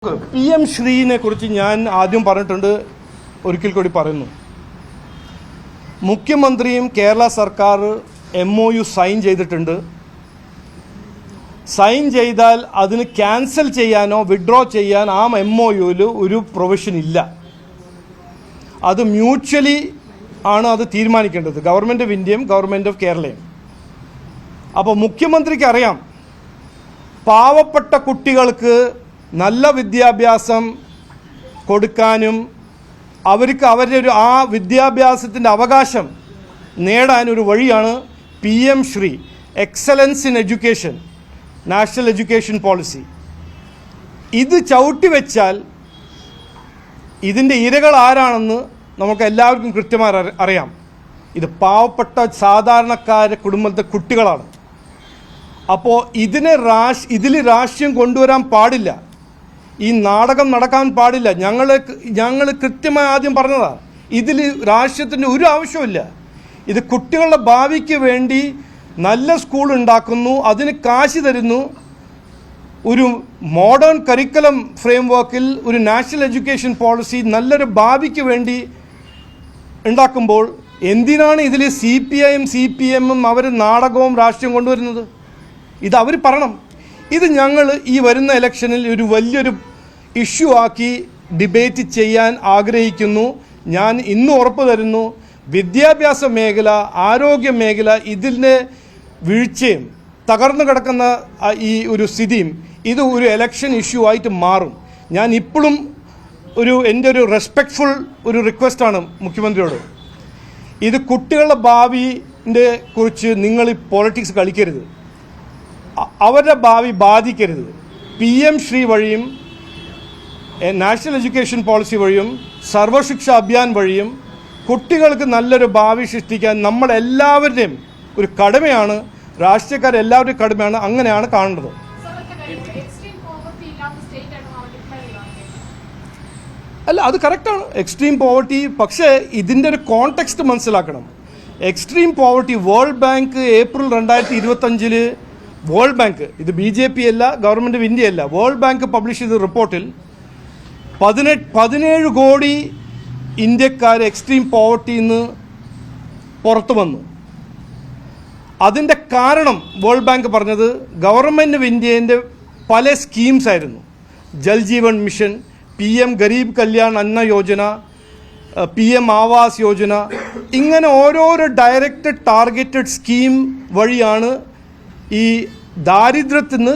PM ശ്രീനെ കുറിച്ച് ഞാൻ ആദ്യം പറഞ്ഞിട്ടുണ്ട്, ഒരിക്കൽ കൂടി പറയുന്നു. മുഖ്യമന്ത്രിയും കേരള സർക്കാർ MOU സൈൻ ചെയ്തിട്ടുണ്ട്. സൈൻ ചെയ്താൽ അതിന് ക്യാൻസൽ ചെയ്യാനോ വിഡ്രോ ചെയ്യാൻ ആ MOUയിൽ ഒരു പ്രൊവിഷൻ ഇല്ല. അത് മ്യൂച്വലി ആണ് അത് തീരുമാനിക്കേണ്ടത്, ഗവൺമെൻറ് ഓഫ് ഇന്ത്യയും ഗവൺമെൻറ് ഓഫ് കേരളയും. അപ്പോൾ മുഖ്യമന്ത്രിക്ക് അറിയാം, പാവപ്പെട്ട കുട്ടികൾക്ക് നല്ല വിദ്യാഭ്യാസം കൊടുക്കാനും അവർക്ക് അവരുടെ ആ വിദ്യാഭ്യാസത്തിൻ്റെ അവകാശം നേടാനൊരു വഴിയാണ് PM Shri, excellence in education, national education policy. ഇത് ചവിട്ടിവെച്ചാൽ ഇതിൻ്റെ ഇരകൾ ആരാണെന്ന് നമുക്ക് എല്ലാവർക്കും കൃത്യമായി അറിയാം. ഇത് പാവപ്പെട്ട സാധാരണക്കാരുടെ കുടുംബത്തെ കുട്ടികളാണ്. അപ്പോൾ ഇതിൽ രാഷ്ട്രീയം കൊണ്ടുവരാൻ പാടില്ല, ഈ നാടകം നടക്കാൻ പാടില്ല. ഞങ്ങൾ കൃത്യമായി ആദ്യം പറഞ്ഞതാണ്, ഇതിൽ രാഷ്ട്രീയത്തിൻ്റെ ഒരു ആവശ്യമില്ല. ഇത് കുട്ടികളുടെ ഭാവിക്ക് വേണ്ടി നല്ല സ്കൂൾ ഉണ്ടാക്കുന്നു, അതിന് കാശ് തരുന്നു. ഒരു മോഡേൺ കരിക്കുലം ഫ്രെയിംവർക്കിൽ ഒരു നാഷണൽ എഡ്യൂക്കേഷൻ പോളിസി നല്ലൊരു ഭാവിക്ക് വേണ്ടി ഉണ്ടാക്കുമ്പോൾ എന്തിനാണ് ഇതിൽ CPIയും CPMും അവർ നാടകവും രാഷ്ട്രീയം കൊണ്ടുവരുന്നത്? ഇത് അവർ പറയണം. ഇത് ഞങ്ങൾ ഈ വരുന്ന ഇലക്ഷനിൽ ഒരു വലിയൊരു ഇഷ്യൂ ആക്കി ഡിബേറ്റ് ചെയ്യാൻ ആഗ്രഹിക്കുന്നു. ഞാൻ ഇന്ന് ഉറപ്പ് തരുന്നു, വിദ്യാഭ്യാസ മേഖല, ആരോഗ്യ മേഖല, ഇതിൻ്റെ വീഴ്ചയും തകർന്നു കിടക്കുന്ന ഈ ഒരു സ്ഥിതിയും ഇത് ഒരു ഇലക്ഷൻ ഇഷ്യൂ ആയിട്ട് മാറും. ഞാൻ ഇപ്പോഴും എൻ്റെ ഒരു റെസ്പെക്റ്റ്ഫുൾ ഒരു റിക്വസ്റ്റാണ് മുഖ്യമന്ത്രിയോട്. ഇത് കുട്ടികളുടെ ഭാവിൻ്റെ കുറിച്ച് നിങ്ങൾ ഈ പോളിറ്റിക്സ് കളിക്കരുത്, അവരുടെ ഭാവി ബാധിക്കരുത്. PM ശ്രീ വഴിയും നാഷണൽ എഡ്യൂക്കേഷൻ പോളിസി വഴിയും സർവശിക്ഷ അഭിയാൻ വഴിയും കുട്ടികൾക്ക് നല്ലൊരു ഭാവി സൃഷ്ടിക്കാൻ നമ്മളെല്ലാവരുടെയും ഒരു കടമയാണ്, രാഷ്ട്രീയക്കാരെല്ലാവരുടെയും കടമയാണ്. അങ്ങനെയാണ് കാണേണ്ടത്. അല്ല, അത് കറക്റ്റാണ്, എക്സ്ട്രീം പോവർട്ടി. പക്ഷേ ഇതിൻ്റെ ഒരു കോണ്ടെക്സ്റ്റ് മനസ്സിലാക്കണം. Extreme poverty world bank April 2025 world bank, ഇത് BJP അല്ല, ഗവൺമെൻറ് ഓഫ് ഇന്ത്യ അല്ല, വേൾഡ് ബാങ്ക് പബ്ലിഷ് ചെയ്ത റിപ്പോർട്ടിൽ 17 കോടി ഇന്ത്യക്കാർ എക്സ്ട്രീം പോവർട്ടിയിൽ നിന്ന് പുറത്തു വന്നു. അതിൻ്റെ കാരണം വേൾഡ് ബാങ്ക് പറഞ്ഞത് ഗവൺമെൻറ് ഓഫ് ഇന്ത്യൻ്റെ പല സ്കീംസ് ആയിരുന്നു. ജൽ ജീവൻ മിഷൻ, PM ഗരീബ് കല്യാൺ അന്ന യോജന, PM ആവാസ് യോജന, ഇങ്ങനെ ഓരോരോ ഡയറക്റ്റഡ് ടാർഗറ്റഡ് സ്കീം വഴിയാണ് ഈ ദാരിദ്ര്യത്തിൽ നിന്ന്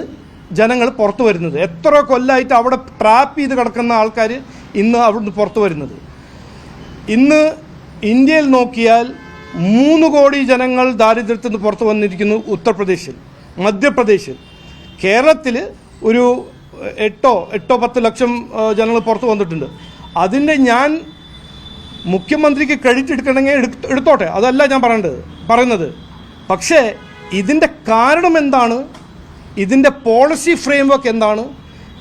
ജനങ്ങൾ പുറത്തു വരുന്നത്. എത്ര കൊല്ലമായിട്ട് അവിടെ ട്രാപ്പ് ചെയ്ത് കിടക്കുന്ന ആൾക്കാർ ഇന്ന് അവിടുന്ന് പുറത്തു വരുന്നത്. ഇന്ന് ഇന്ത്യയിൽ നോക്കിയാൽ 3 കോടി ജനങ്ങൾ ദാരിദ്ര്യത്തിൽ നിന്ന് പുറത്തു വന്നിരിക്കുന്നു ഉത്തർപ്രദേശിൽ, മധ്യപ്രദേശിൽ. കേരളത്തിൽ ഒരു 8-10 ലക്ഷം ജനങ്ങൾ പുറത്തു വന്നിട്ടുണ്ട്. അതിൻ്റെ ഞാൻ മുഖ്യമന്ത്രിക്ക് ക്രെഡിറ്റ് എടുക്കണമെങ്കിൽ എടുത്തോട്ടെ, അതല്ല ഞാൻ പറയുന്നത്. പക്ഷേ ഇതിൻ്റെ കാരണം എന്താണ്, ഇതിൻ്റെ പോളിസി ഫ്രെയിംവർക്ക് എന്താണ്,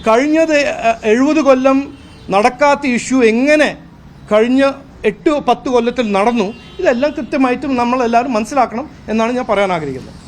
കഴിഞ്ഞത് 70 കൊല്ലം നടക്കാത്ത ഇഷ്യൂ എങ്ങനെ കഴിഞ്ഞ 8-10 കൊല്ലത്തിൽ നടന്നു, ഇതെല്ലാം കൃത്യമായിട്ടും നമ്മളെല്ലാവരും മനസ്സിലാക്കണം എന്നാണ് ഞാൻ പറയാൻ ആഗ്രഹിക്കുന്നത്.